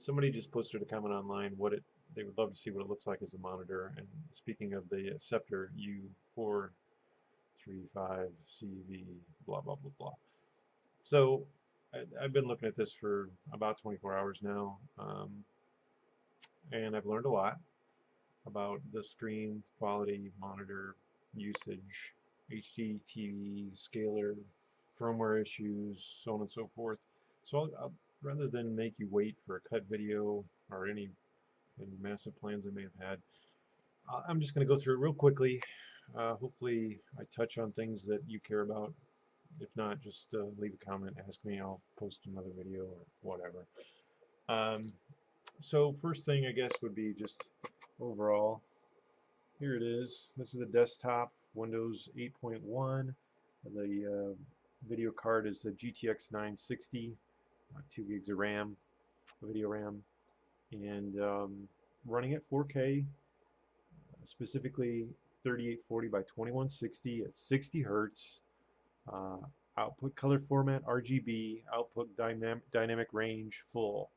Somebody just posted a comment online they would love to see what it looks like as a monitor. And speaking of the Sceptre U435CV blah blah blah blah. So I've been looking at this for about 24 hours now, and I've learned a lot about the screen quality, monitor usage, HDTV, scaler, firmware issues, so on and so forth. So rather than make you wait for a cut video or any massive plans I may have had, I'm just going to go through it real quickly. Hopefully I touch on things that you care about. If not, just leave a comment, ask me, I'll post another video or whatever. So first thing I guess would be just overall. Here it is. This is the desktop, Windows 8.1. The video card is the GTX 960, 2 gigs of RAM, video RAM, and running at 4K, specifically 3840 by 2160 at 60 Hertz. Output color format RGB, output dynamic range full.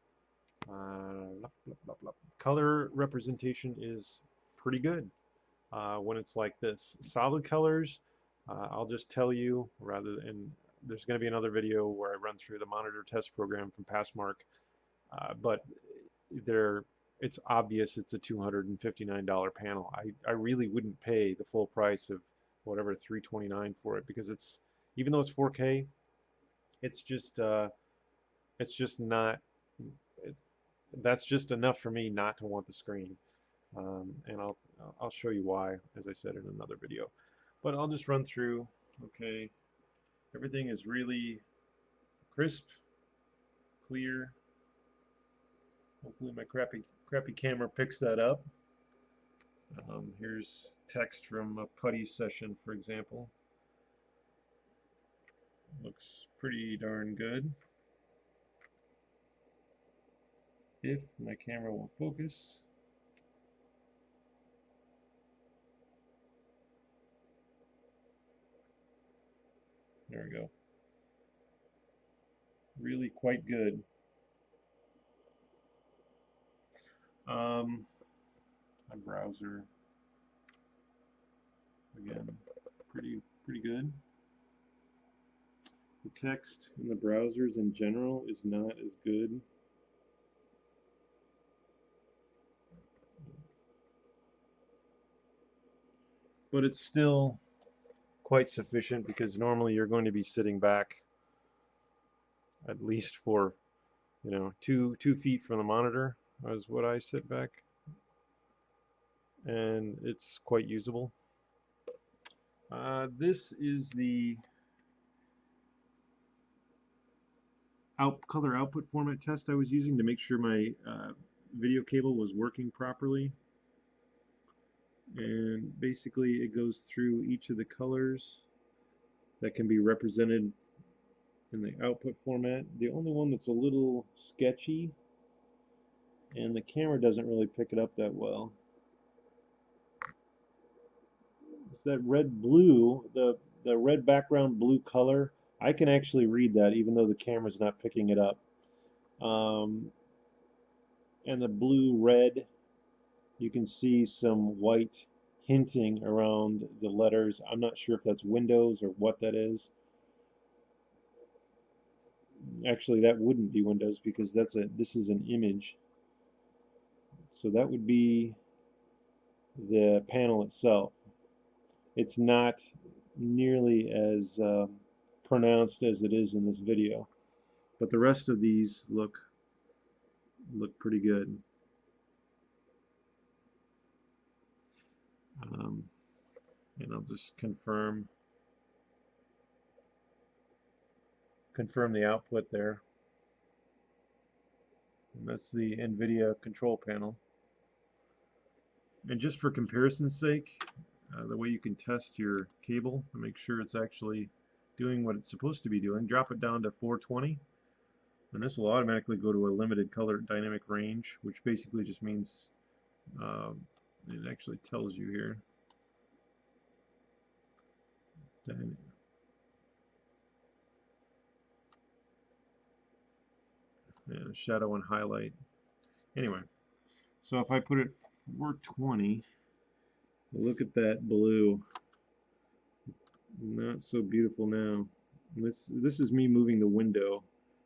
Color representation is pretty good when it's like this. Solid colors, I'll just tell you, there's going to be another video where I run through the monitor test program from Passmark, but it's obvious it's a $259 panel. I really wouldn't pay the full price of whatever $329 for it, because even though it's 4K, it's just not. That's just enough for me not to want the screen, and I'll show you why, as I said in another video. But I'll just run through. Okay, everything is really crisp, clear. Hopefully my crappy camera picks that up. Here's text from a putty session, for example. Looks pretty darn good. If my camera will focus. There we go. Really quite good. My browser, again, pretty good. The text in the browsers in general is not as good. But it's still quite sufficient, because normally you're going to be sitting back at least for, 2 feet from the monitor is what I sit back, and it's quite usable. This is the color output format test I was using to make sure my video cable was working properly. And basically it goes through each of the colors that can be represented in the output format. The only one that's a little sketchy, and the camera doesn't really pick it up that well, it's that red-blue, the red background blue color. I can actually read that even though the camera's not picking it up. And the blue-red, you can see some white hinting around the letters. I'm not sure if that's Windows or what that is. Actually, that wouldn't be Windows, because this is an image. So that would be the panel itself. It's not nearly as pronounced as it is in this video, but the rest of these look pretty good. And I'll just confirm the output there. And that's the NVIDIA control panel. And just for comparison's sake, the way you can test your cable to make sure it's actually doing what it's supposed to be doing, drop it down to 420, and this will automatically go to a limited color dynamic range, which basically just means it actually tells you here. Yeah, shadow and highlight. Anyway, so if I put it 420, look at that blue. Not so beautiful now. This is me moving the window,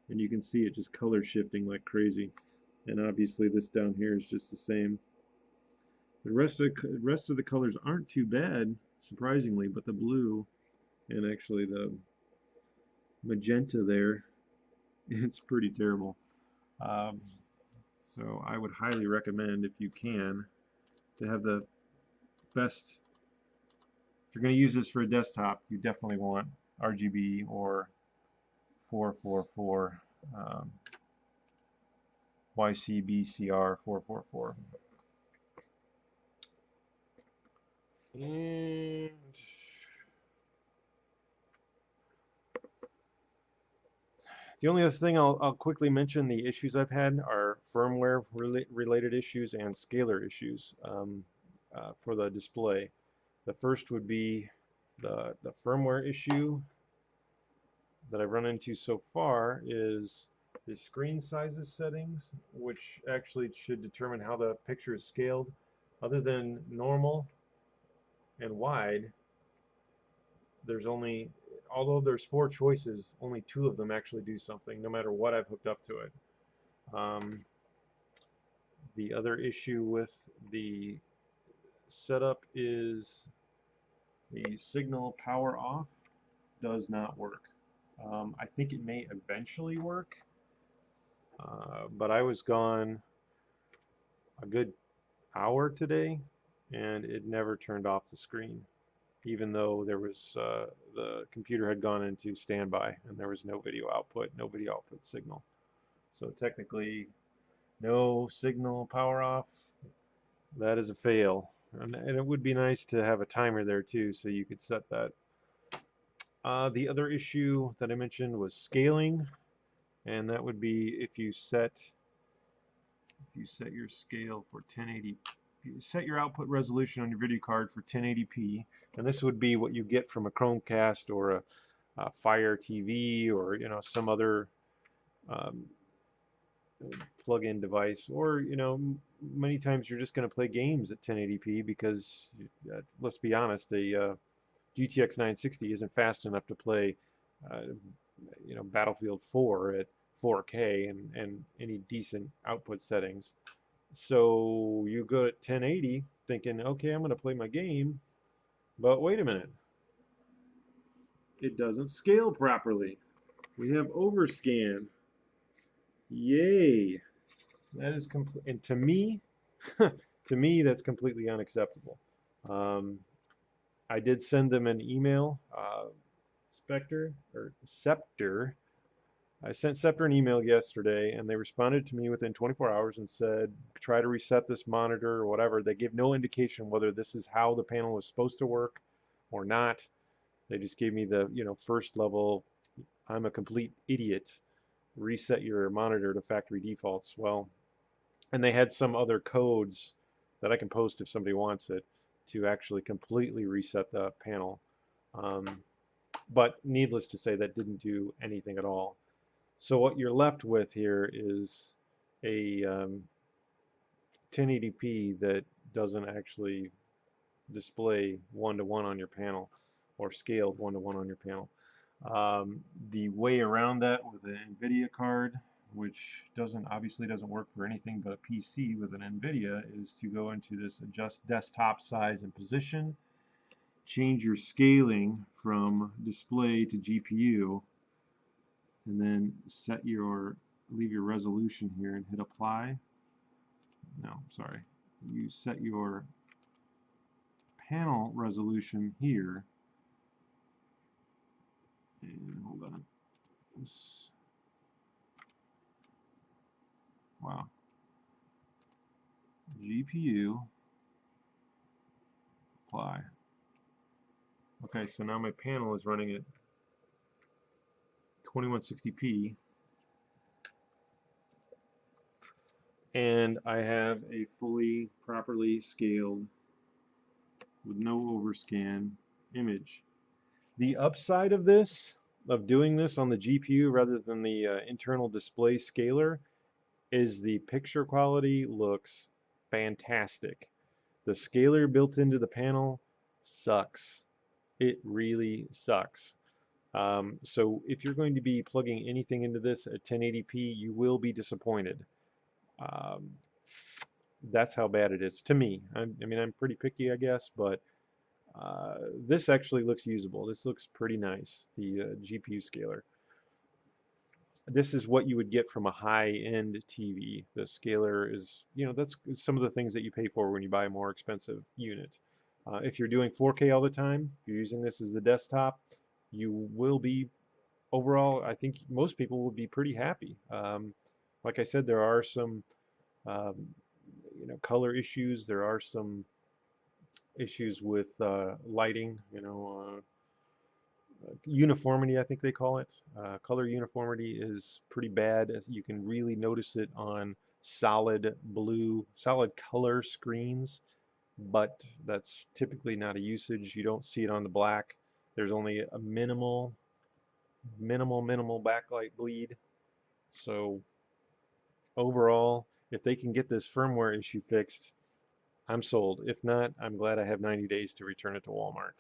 and you can see it just color shifting like crazy. And obviously this down here is just the same. The rest of the colors aren't too bad, surprisingly, but the blue and actually the magenta there, it's pretty terrible. So I would highly recommend, if you can, to have the best. If you're going to use this for a desktop, you definitely want RGB or 444 YCBCR 444. And the only other thing I'll quickly mention, the issues I've had are firmware related issues and scalar issues for the display. The first would be the firmware issue that I've run into so far is the screen sizes settings, which actually should determine how the picture is scaled. Other than normal and wide, there's only, although there's 4 choices, only 2 of them actually do something, no matter what I've hooked up to it. The other issue with the setup is the signal power off does not work. I think it may eventually work, but I was gone a good hour today and it never turned off the screen, even though there was the computer had gone into standby and there was no video output signal. So technically, no signal power off. That is a fail, and it would be nice to have a timer there too, so you could set that. The other issue that I mentioned was scaling, and that would be if you set your scale for 1080. You set your output resolution on your video card for 1080p, and this would be what you get from a Chromecast or a Fire TV or some other plug-in device, or many times you're just going to play games at 1080p because let's be honest, a GTX 960 isn't fast enough to play Battlefield 4 at 4K and any decent output settings. So you go at 1080 thinking, okay, I'm going to play my game, but wait a minute, it doesn't scale properly. We have overscan. Yay! That is complete, and to me, that's completely unacceptable. I did send them an email, Sceptre. I sent Sceptre an email yesterday, and they responded to me within 24 hours and said, try to reset this monitor or whatever. They gave no indication whether this is how the panel was supposed to work or not. They just gave me the first level, I'm a complete idiot, reset your monitor to factory defaults. Well, and they had some other codes that I can post if somebody wants it to actually completely reset the panel. But needless to say, that didn't do anything at all. So what you're left with here is a 1080p that doesn't actually display one-to-one on your panel or scaled one-to-one on your panel. The way around that with an NVIDIA card, which obviously doesn't work for anything but a PC with an NVIDIA, is to go into this adjust desktop size and position, change your scaling from display to GPU, and then leave your resolution here and hit apply. No, sorry. You set your panel resolution here. And hold on. Wow. GPU, apply. Okay, so now my panel is running at 2160p, and I have a fully properly scaled with no overscan image. The upside of this, of doing this on the GPU rather than the internal display scaler, is the picture quality looks fantastic. The scaler built into the panel sucks. It really sucks. So if you're going to be plugging anything into this at 1080p, you will be disappointed. Um, that's how bad it is to me. I mean, I'm pretty picky, I guess, but this actually looks usable. This looks pretty nice, the GPU scaler. This is what you would get from a high-end TV. The scaler is, that's some of the things that you pay for when you buy a more expensive unit. If you're doing 4K all the time, if you're using this as the desktop, you will be overall, I think most people would be pretty happy. Like I said, there are some, um, color issues. There are some issues with lighting, uniformity, I think they call it. Color uniformity is pretty bad. You can really notice it on solid blue, solid color screens, but that's typically not a usage. You don't see it on the black. There's only a minimal backlight bleed. So overall, if they can get this firmware issue fixed, I'm sold. If not, I'm glad I have 90 days to return it to Walmart.